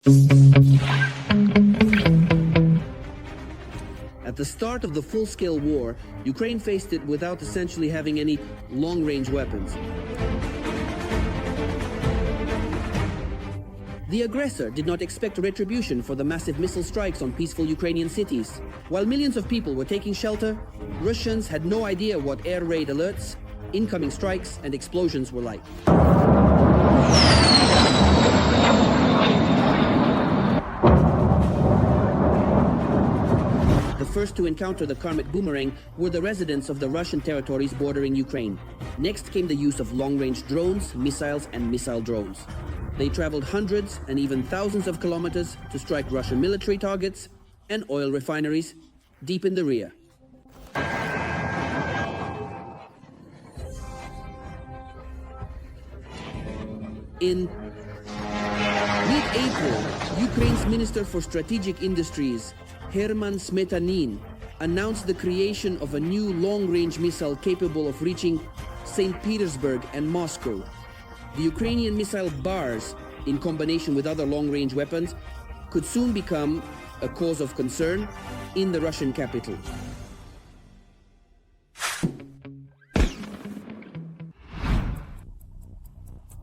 At the start of the full-scale war, Ukraine faced it without essentially having any long-range weapons. The aggressor did not expect retribution for the massive missile strikes on peaceful Ukrainian cities. While millions of people were taking shelter, Russians had no idea what air raid alerts, incoming strikes, and explosions were like. The first to encounter the karmic boomerang were the residents of the Russian territories bordering Ukraine. Next came the use of long-range drones, missiles, and missile drones. They traveled hundreds and even thousands of kilometers to strike Russian military targets and oil refineries deep in the rear. In mid-April, Ukraine's Minister for Strategic Industries, Herman Smetanin, announced the creation of a new long-range missile capable of reaching St. Petersburg and Moscow. The Ukrainian missile bars, in combination with other long-range weapons, could soon become a cause of concern in the Russian capital.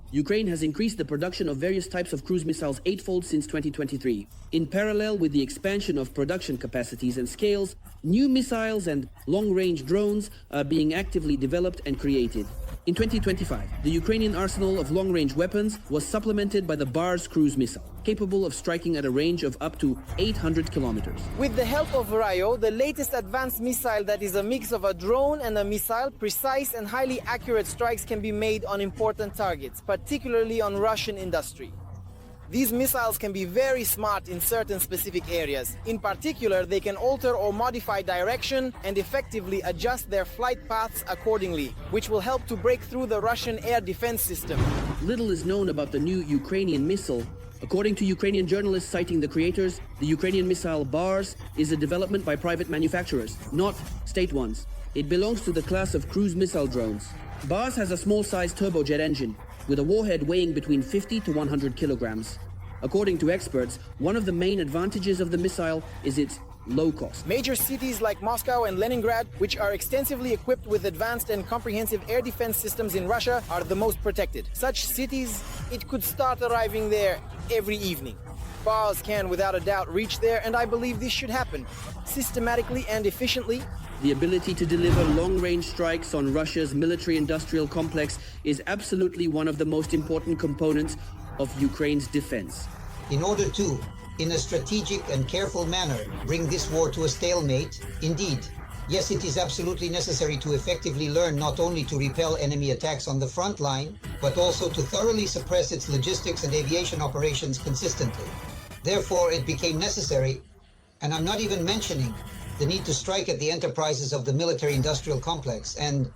Ukraine has increased the production of various types of cruise missiles eightfold since 2023. In parallel with the expansion of production capacities and scales, new missiles and long-range drones are being actively developed and created. In 2025, the Ukrainian arsenal of long-range weapons was supplemented by the Bars cruise missile, capable of striking at a range of up to 800 kilometers. With the help of Rayo, the latest advanced missile that is a mix of a drone and a missile, precise and highly accurate strikes can be made on important targets, particularly on Russian industry. These missiles can be very smart in certain specific areas. In particular, they can alter or modify direction and effectively adjust their flight paths accordingly, which will help to break through the Russian air defense system. Little is known about the new Ukrainian missile. According to Ukrainian journalists citing the creators, the Ukrainian missile Bars is a development by private manufacturers, not state ones. It belongs to the class of cruise missile drones. Bars has a small-sized turbojet engine, with a warhead weighing between 50 to 100 kilograms. According to experts, one of the main advantages of the missile is its low cost. Major cities like Moscow and Leningrad, which are extensively equipped with advanced and comprehensive air defense systems in Russia, are the most protected. Such cities, it could start arriving there every evening. Bars can without a doubt reach there, and I believe this should happen systematically and efficiently. The ability to deliver long-range strikes on Russia's military-industrial complex is absolutely one of the most important components of Ukraine's defense. In order to, in a strategic and careful manner, bring this war to a stalemate, indeed, yes, it is absolutely necessary to effectively learn not only to repel enemy attacks on the front line, but also to thoroughly suppress its logistics and aviation operations consistently. Therefore, it became necessary, and I'm not even mentioning the need to strike at the enterprises of the military-industrial complex and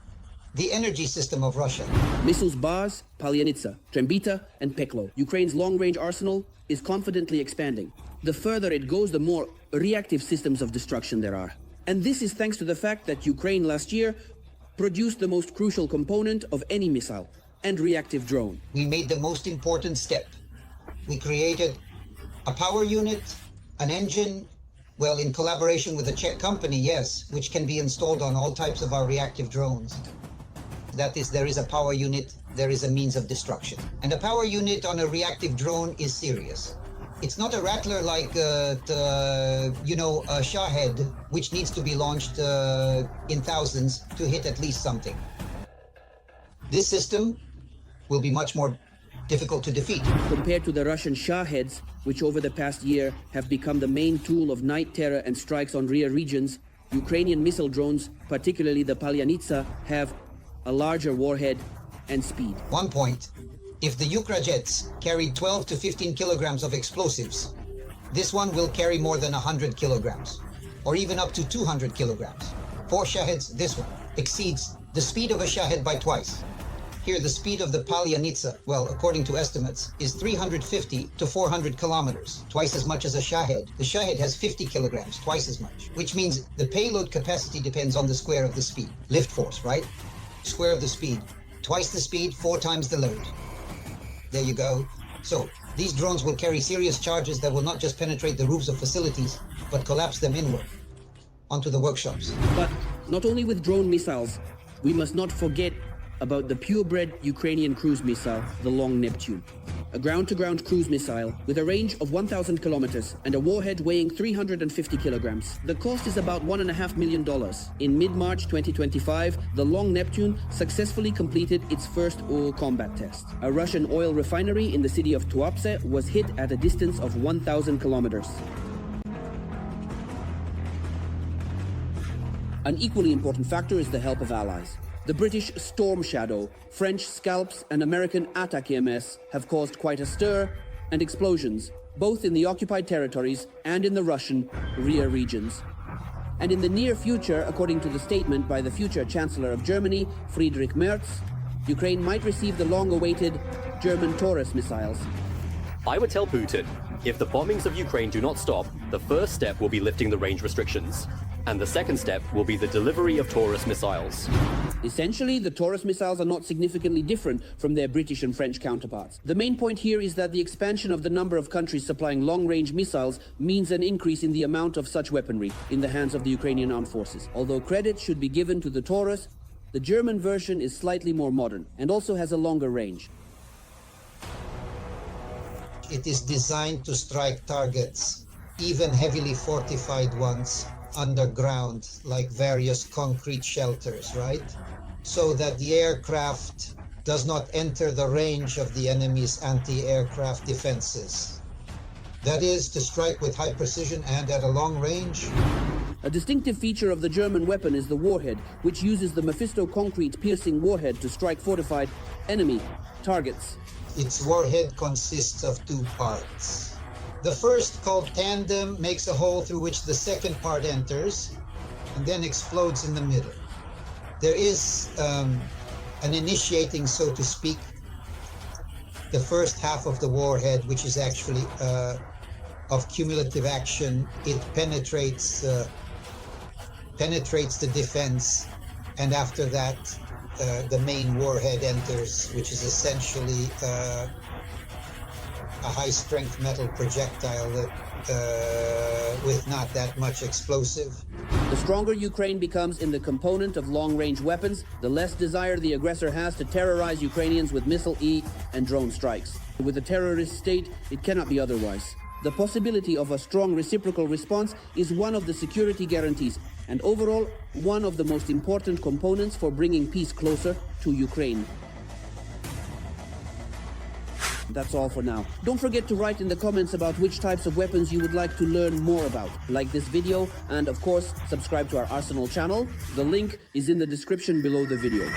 the energy system of Russia. Missiles Bars, Palyanitsa, Trembita, and Peklo. Ukraine's long-range arsenal is confidently expanding. The further it goes, the more reactive systems of destruction there are. And this is thanks to the fact that Ukraine last year produced the most crucial component of any missile and reactive drone. We made the most important step. We created a power unit, an engine, well, in collaboration with a Czech company, yes, which can be installed on all types of our reactive drones. That is, there is a power unit, there is a means of destruction. And a power unit on a reactive drone is serious. It's not a rattler like, a Shahed, which needs to be launched in thousands to hit at least something. This system will be much more difficult to defeat. Compared to the Russian Shaheds, which over the past year have become the main tool of night terror and strikes on rear regions, Ukrainian missile drones, particularly the Palyanitsa, have a larger warhead and speed. 1 point. If the Ukrajets carried 12 to 15 kilograms of explosives, this one will carry more than 100 kilograms, or even up to 200 kilograms. 4 Shaheds, this one, exceeds the speed of a Shahed by twice. Here, the speed of the Palyanitsa, well, according to estimates, is 350 to 400 kilometers, twice as much as a Shahed. The Shahed has 50 kilograms, twice as much, which means the payload capacity depends on the square of the speed. Lift force, right? Square of the speed. Twice the speed, 4 times the load. There you go. So, These drones will carry serious charges that will not just penetrate the roofs of facilities, but collapse them inward, onto the workshops. But not only with drone missiles, we must not forget about the purebred Ukrainian cruise missile, the Long Neptune. A ground-to-ground cruise missile with a range of 1,000 kilometers and a warhead weighing 350 kilograms. The cost is about $1.5 million. In mid-March 2025, the Long Neptune successfully completed its first oil combat test. A Russian oil refinery in the city of Tuapse was hit at a distance of 1,000 kilometers. An equally important factor is the help of allies. The British Storm Shadow, French Scalps and American ATAK-MS have caused quite a stir and explosions, both in the occupied territories and in the Russian rear regions. And in the near future, according to the statement by the future Chancellor of Germany, Friedrich Merz, Ukraine might receive the long-awaited German Taurus missiles. I would tell Putin, if the bombings of Ukraine do not stop, the first step will be lifting the range restrictions. And the second step will be the delivery of Taurus missiles. Essentially, the Taurus missiles are not significantly different from their British and French counterparts. The main point here is that the expansion of the number of countries supplying long-range missiles means an increase in the amount of such weaponry in the hands of the Ukrainian armed forces. Although credit should be given to the Taurus, the German version is slightly more modern and also has a longer range. It is designed to strike targets, even heavily fortified ones, underground, like various concrete shelters, right? So that the aircraft does not enter the range of the enemy's anti-aircraft defenses. That is, to strike with high precision and at a long range. A distinctive feature of the German weapon is the warhead, which uses the Mephisto concrete piercing warhead to strike fortified enemy targets. Its warhead consists of two parts. The first, called tandem, makes a hole through which the second part enters and then explodes in the middle. There is an initiating, so to speak, the first half of the warhead, which is actually of cumulative action. It penetrates the defense, and after that the main warhead enters, which is essentially a high-strength metal projectile that, with not that much explosive. The stronger Ukraine becomes in the component of long-range weapons, the less desire the aggressor has to terrorize Ukrainians with missile E and drone strikes. With a terrorist state, it cannot be otherwise. The possibility of a strong reciprocal response is one of the security guarantees, and overall, one of the most important components for bringing peace closer to Ukraine. That's all for now. Don't forget to write in the comments about which types of weapons you would like to learn more about. Like this video, and of course, subscribe to our Arsenal channel. The link is in the description below the video.